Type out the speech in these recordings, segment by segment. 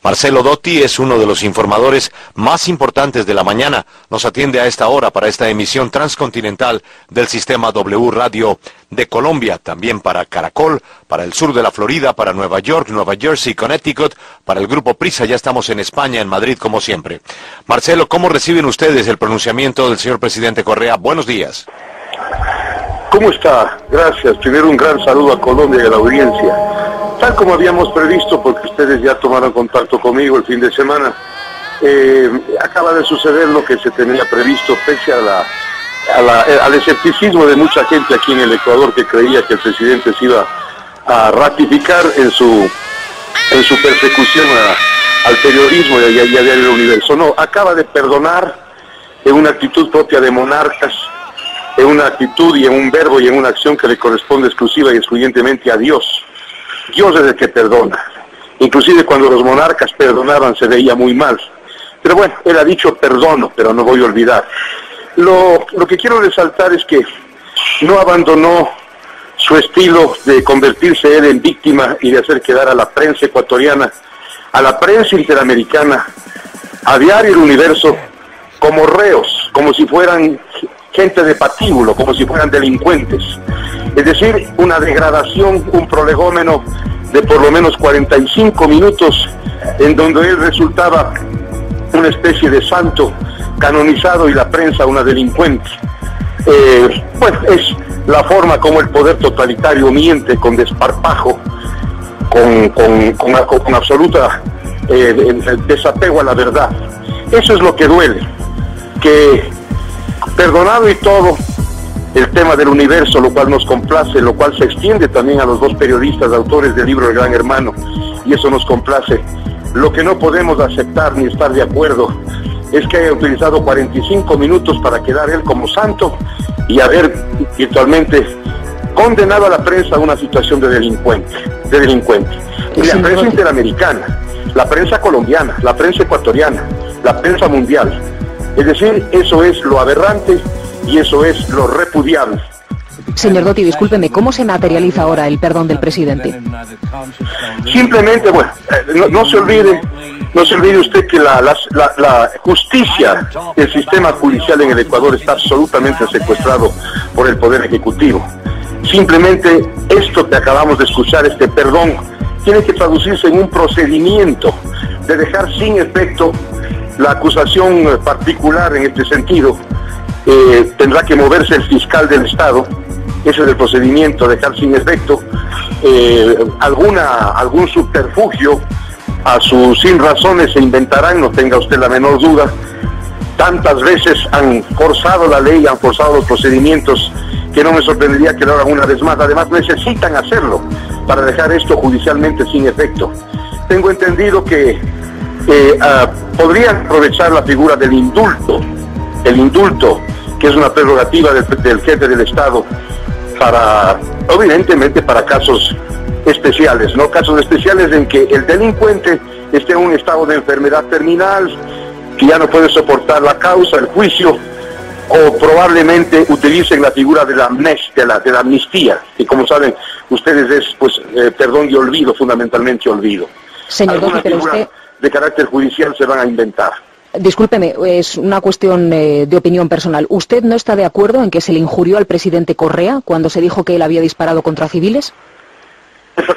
Marcelo Dotti es uno de los informadores más importantes de la mañana. Nos atiende a esta hora para esta emisión transcontinental del sistema W Radio de Colombia, también para Caracol, para el sur de la Florida, para Nueva York, Nueva Jersey, Connecticut, para el Grupo Prisa. Ya estamos en España, en Madrid, como siempre. Marcelo, ¿cómo reciben ustedes el pronunciamiento del señor presidente Correa? Buenos días. ¿Cómo está? Gracias. Primero un gran saludo a Colombia y a la audiencia. Tal como habíamos previsto, porque ustedes ya tomaron contacto conmigo el fin de semana, acaba de suceder lo que se tenía previsto, pese al escepticismo de mucha gente aquí en el Ecuador que creía que el presidente se iba a ratificar en su persecución al periodismo y a Diario Universo. No, acaba de perdonar en una actitud propia de monarcas, en una actitud y en un verbo y en una acción que le corresponde exclusiva y excluyentemente a Dios. Dios es el que perdona. Inclusive cuando los monarcas perdonaban se veía muy mal. Pero bueno, él ha dicho perdono, pero no voy a olvidar. Lo que quiero resaltar es que no abandonó su estilo de convertirse él en víctima y de hacer quedar a la prensa ecuatoriana, a la prensa interamericana, a Diario El Universo, como reos, como si fueran gente de patíbulo, como si fueran delincuentes. Es decir, una degradación, un prolegómeno de por lo menos 45 minutos en donde él resultaba una especie de santo canonizado y la prensa una delincuente. Pues es la forma como el poder totalitario miente con desparpajo, con absoluta desapego a la verdad. Eso es lo que duele, que perdonado y todo el tema del universo, lo cual nos complace, lo cual se extiende también a los dos periodistas autores del libro El Gran Hermano, y eso nos complace. Lo que no podemos aceptar ni estar de acuerdo es que haya utilizado 45 minutos para quedar él como santo y haber virtualmente condenado a la prensa a una situación de delincuente. Y la prensa interamericana, la prensa colombiana, la prensa ecuatoriana, la prensa mundial. Es decir, eso es lo aberrante y eso es lo repudiable. Señor Dotti, discúlpeme, ¿cómo se materializa ahora el perdón del presidente? Simplemente, bueno, no se olvide usted que la justicia, el sistema judicial en el Ecuador está absolutamente secuestrado por el Poder Ejecutivo. Simplemente esto que acabamos de escuchar, este perdón, tiene que traducirse en un procedimiento de dejar sin efecto la acusación particular en este sentido. Tendrá que moverse el fiscal del Estado, ese es el procedimiento, dejar sin efecto algún subterfugio a sus sin razones se inventarán, no tenga usted la menor duda. Tantas veces han forzado la ley, han forzado los procedimientos, que no me sorprendería que lo hagan una vez más. Además necesitan hacerlo para dejar esto judicialmente sin efecto. Tengo entendido que podrían aprovechar la figura del indulto, que es una prerrogativa del jefe del Estado, evidentemente para casos especiales, ¿no? Casos especiales en que el delincuente esté en un estado de enfermedad terminal, que ya no puede soportar la causa, el juicio, o probablemente utilicen la figura de la amnistía, que como saben ustedes es perdón y olvido, fundamentalmente olvido. Señor Dotti, pero usted de carácter judicial se van a inventar. Discúlpeme, es una cuestión de opinión personal. ¿Usted no está de acuerdo en que se le injurió al presidente Correa cuando se dijo que él había disparado contra civiles?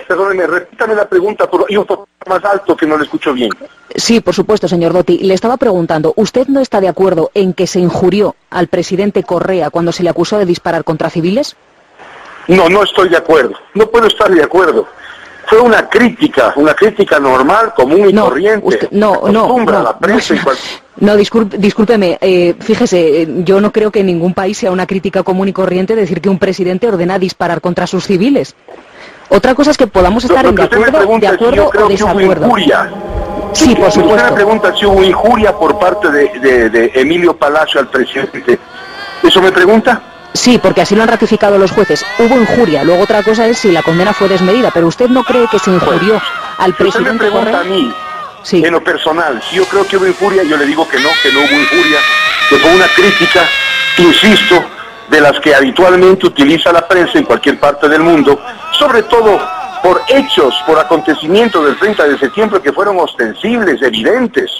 Perdóneme, repítame la pregunta, y un poco más alto que no le escucho bien. Sí, por supuesto, señor Dotti. Le estaba preguntando, ¿usted no está de acuerdo en que se injurió al presidente Correa cuando se le acusó de disparar contra civiles? No estoy de acuerdo. No puedo estar de acuerdo. Fue una crítica normal, común y corriente. Usted, discúlpeme, fíjese, yo no creo que en ningún país sea una crítica común y corriente decir que un presidente ordena disparar contra sus civiles. Otra cosa es que podamos estar de acuerdo o desacuerdo. Sí, por supuesto. Usted me pregunta si hubo injuria por parte de Emilio Palacio al presidente. ¿Eso me pregunta? Sí, porque así lo han ratificado los jueces. Hubo injuria. Luego otra cosa es si la condena fue desmedida. Pero ¿usted no cree que se injurió al presidente? Usted me pregunta Correa? A mí, sí. En lo personal, si yo creo que hubo injuria, yo le digo que no hubo injuria, que fue una crítica, insisto, de las que habitualmente utiliza la prensa en cualquier parte del mundo, sobre todo por hechos, por acontecimientos del 30 de septiembre que fueron ostensibles, evidentes.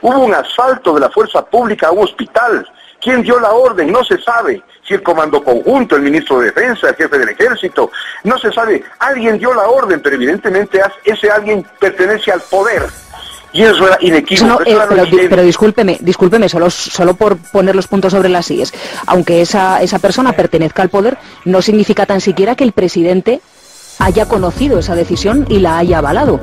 Hubo un asalto de la fuerza pública a un hospital. ¿Quién dio la orden? No se sabe. Si el comando conjunto, el ministro de Defensa, el jefe del ejército, no se sabe. Alguien dio la orden, pero evidentemente ese alguien pertenece al poder. Y eso era inequívoco. Pero discúlpeme, solo por poner los puntos sobre las IES. Aunque esa persona pertenezca al poder, no significa tan siquiera que el presidente haya conocido esa decisión y la haya avalado.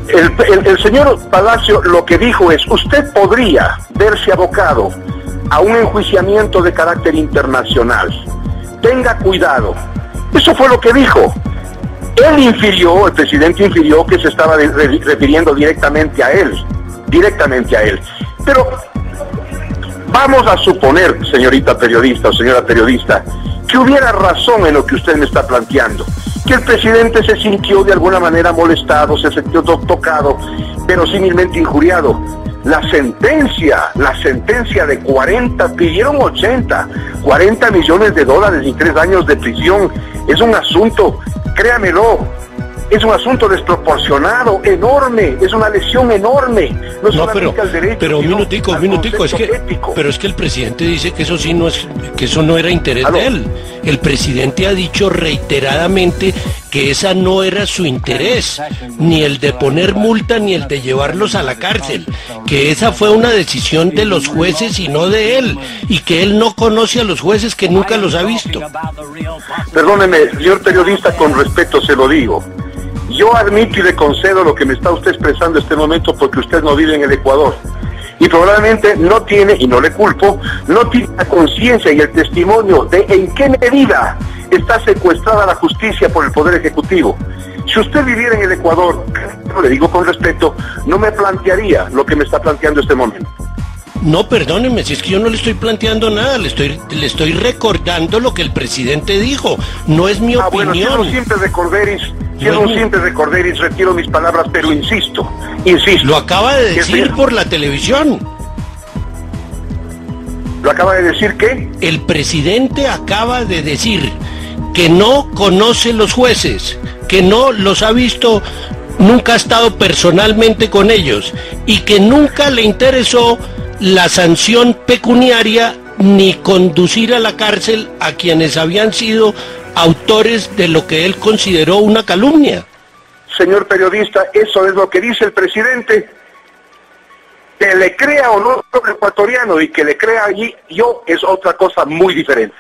El señor Palacio lo que dijo es, usted podría verse abocado a un enjuiciamiento de carácter internacional. Tenga cuidado. Eso fue lo que dijo. El presidente infirió que se estaba refiriendo directamente a él. Pero vamos a suponer, señorita periodista o señora periodista, que hubiera razón en lo que usted me está planteando, que el presidente se sintió de alguna manera molestado, se sintió tocado, verosímilmente injuriado. La sentencia de 40, pidieron 40 millones de dólares y 3 años de prisión, es un asunto, créamelo, es un asunto desproporcionado, enorme, es una lesión enorme. No solamente al derecho, pero un minutico, pero es que el presidente dice que eso sí no es, que eso no era interés de él. El presidente ha dicho reiteradamente que esa no era su interés, ni el de poner multa ni el de llevarlos a la cárcel, que esa fue una decisión de los jueces y no de él, y que él no conoce a los jueces, que nunca los ha visto. Perdóneme, señor periodista, con respeto se lo digo. Yo admito y le concedo lo que me está usted expresando en este momento porque usted no vive en el Ecuador. Y probablemente no tiene, y no le culpo, no tiene la conciencia y el testimonio de en qué medida está secuestrada la justicia por el Poder Ejecutivo. Si usted viviera en el Ecuador, le digo con respeto, no me plantearía lo que me está planteando en este momento. No, perdóneme, si es que yo no le estoy planteando nada, le estoy recordando lo que el presidente dijo, no es mi opinión. Bueno, quiero un simple recorderis, retiro mis palabras, pero insisto. Lo acaba de decir por la televisión. ¿Lo acaba de decir qué? El presidente acaba de decir que no conoce los jueces, que no los ha visto, nunca ha estado personalmente con ellos y que nunca le interesó la sanción pecuniaria ni conducir a la cárcel a quienes habían sido autores de lo que él consideró una calumnia. Señor periodista, eso es lo que dice el presidente. Que le crea o no al ecuatoriano y que le crea allí yo es otra cosa muy diferente.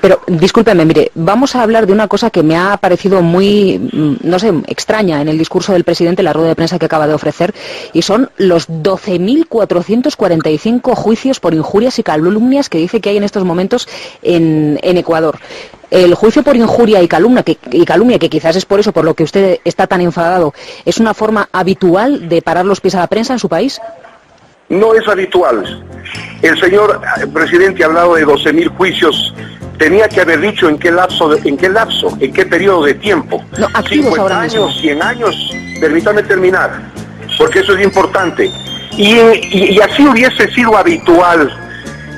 Pero, discúlpeme, mire, vamos a hablar de una cosa que me ha parecido muy, no sé, extraña en el discurso del presidente, la rueda de prensa que acaba de ofrecer, y son los 12.445 juicios por injurias y calumnias que dice que hay en estos momentos en Ecuador. El juicio por injuria y calumnia, que quizás es por eso por lo que usted está tan enfadado, ¿es una forma habitual de parar los pies a la prensa en su país? No es habitual. El señor presidente ha hablado de 12.000 juicios. Tenía que haber dicho en qué periodo de tiempo. No, activos 50 ahora años, mismo. 100 años, permítame terminar, porque eso es importante. Y así hubiese sido habitual.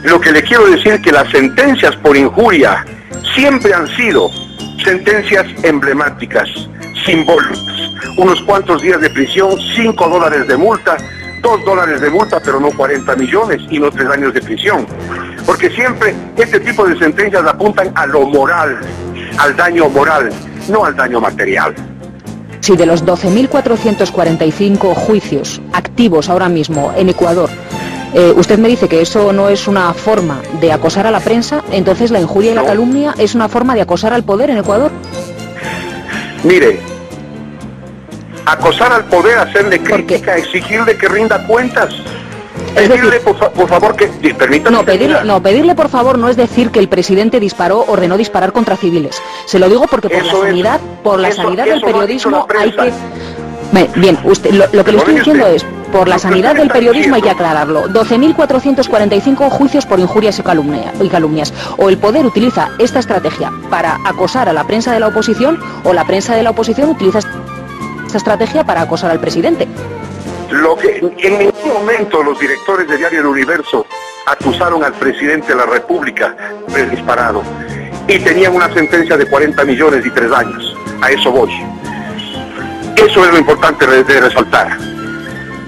Lo que le quiero decir que las sentencias por injuria siempre han sido sentencias emblemáticas, simbólicas. Unos cuantos días de prisión, $5 de multa, $2 de multa, pero no 40 millones y no 3 años de prisión. Porque siempre este tipo de sentencias apuntan a lo moral, al daño moral, no al daño material. Si de los 12.445 juicios activos ahora mismo en Ecuador, usted me dice que eso no es una forma de acosar a la prensa, entonces la injuria y la calumnia es una forma de acosar al poder en Ecuador. Mire, acosar al poder, hacerle crítica, exigirle que rinda cuentas. Pedirle, por favor, que... Permítame. Pedirle por favor no es decir que el presidente ordenó disparar contra civiles. Se lo digo porque por la sanidad del periodismo hay que... Bien, usted, lo que le estoy diciendo es, por la sanidad del periodismo hay que aclararlo. 12.445 juicios por injurias y calumnias. O el poder utiliza esta estrategia para acosar a la prensa de la oposición, o la prensa de la oposición utiliza esta estrategia para acosar al presidente. Lo que en ningún momento los directores de Diario El Universo acusaron al presidente de la República de disparado y tenían una sentencia de 40 millones y 3 años. a eso voy. Eso es lo importante de resaltar.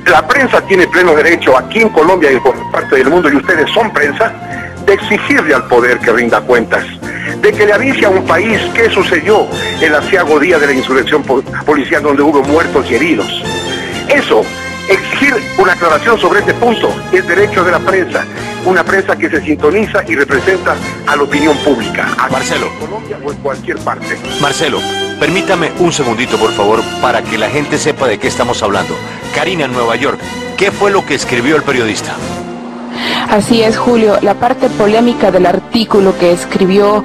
La prensa tiene pleno derecho aquí en Colombia y en cualquier parte del mundo, y ustedes son prensa, de exigirle al poder que rinda cuentas, de que le avise a un país qué sucedió el aciago día de la insurrección policial donde hubo muertos y heridos. Eso, exigir una aclaración sobre este punto, es derecho de la prensa, una prensa que se sintoniza y representa a la opinión pública, Marcelo, en Colombia o en cualquier parte. Marcelo, permítame un segundito, por favor, para que la gente sepa de qué estamos hablando. Karina, en Nueva York, ¿qué fue lo que escribió el periodista? Así es, Julio. La parte polémica del artículo que escribió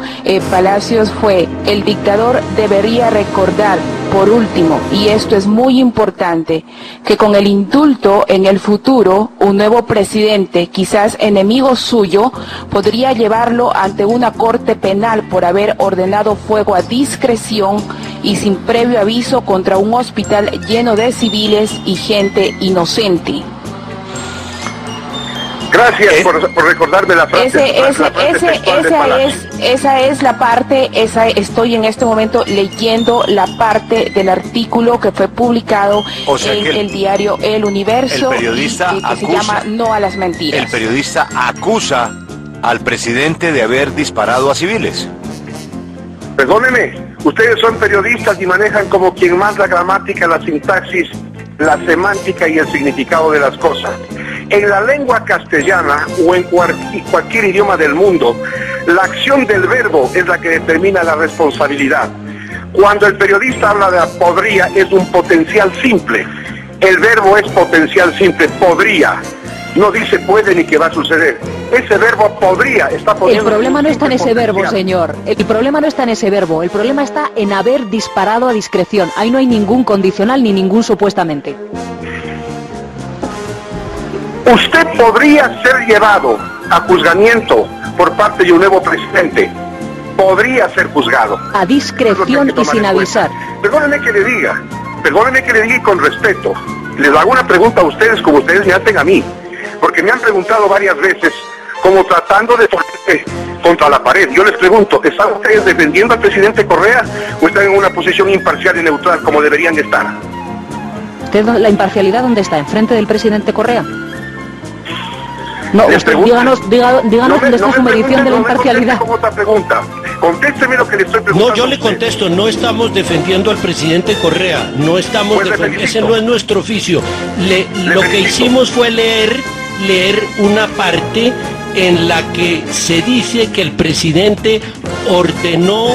Palacios fue: el dictador debería recordar, por último, y esto es muy importante, que con el indulto en el futuro, un nuevo presidente, quizás enemigo suyo, podría llevarlo ante una corte penal por haber ordenado fuego a discreción y sin previo aviso contra un hospital lleno de civiles y gente inocente. Gracias por recordarme la frase. Esa es la parte, estoy en este momento leyendo la parte del artículo que fue publicado en el diario El Universo, el periodista que se llama No a las mentiras. El periodista acusa al presidente de haber disparado a civiles. Perdóneme, ustedes son periodistas y manejan como quien más la gramática, la sintaxis, la semántica y el significado de las cosas. En la lengua castellana o en cualquier idioma del mundo, la acción del verbo es la que determina la responsabilidad. Cuando el periodista habla de podría, es un potencial simple. El verbo es potencial simple, podría. No dice puede ni que va a suceder. Ese verbo podría está poniendo... El problema no está en ese verbo, señor. El problema no está en ese verbo. El problema está en haber disparado a discreción. Ahí no hay ningún condicional ni ningún supuestamente. Usted podría ser llevado a juzgamiento por parte de un nuevo presidente. Podría ser juzgado. A discreción y sin avisar. Perdónenme que le diga y con respeto. Les hago una pregunta a ustedes como ustedes me hacen a mí. Porque me han preguntado varias veces, como tratando de ponerse contra la pared. Yo les pregunto, ¿están ustedes defendiendo al presidente Correa o están en una posición imparcial y neutral como deberían de estar? ¿La imparcialidad dónde está? ¿Enfrente del presidente Correa? No, usted, díganos dónde está su medición de la imparcialidad. Otra pregunta. Contésteme lo que le estoy preguntando. No, yo le contesto, no estamos defendiendo al presidente Correa, no estamos ese no es nuestro oficio. Lo que hicimos fue leer una parte en la que se dice que el presidente ordenó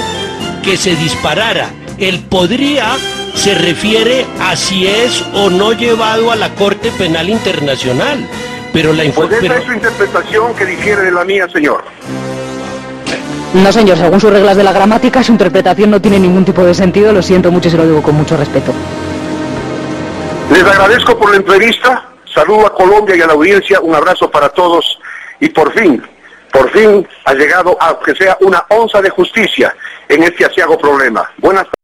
que se disparara. El podría se refiere a si es o no llevado a la Corte Penal Internacional. Pero la pues esa es su interpretación que difiere de la mía, señor. No, señor, según sus reglas de la gramática, su interpretación no tiene ningún tipo de sentido. Lo siento mucho y se lo digo con mucho respeto. Les agradezco por la entrevista. Saludo a Colombia y a la audiencia. Un abrazo para todos. Y por fin ha llegado a que sea una onza de justicia en este aciago problema. Buenas tardes.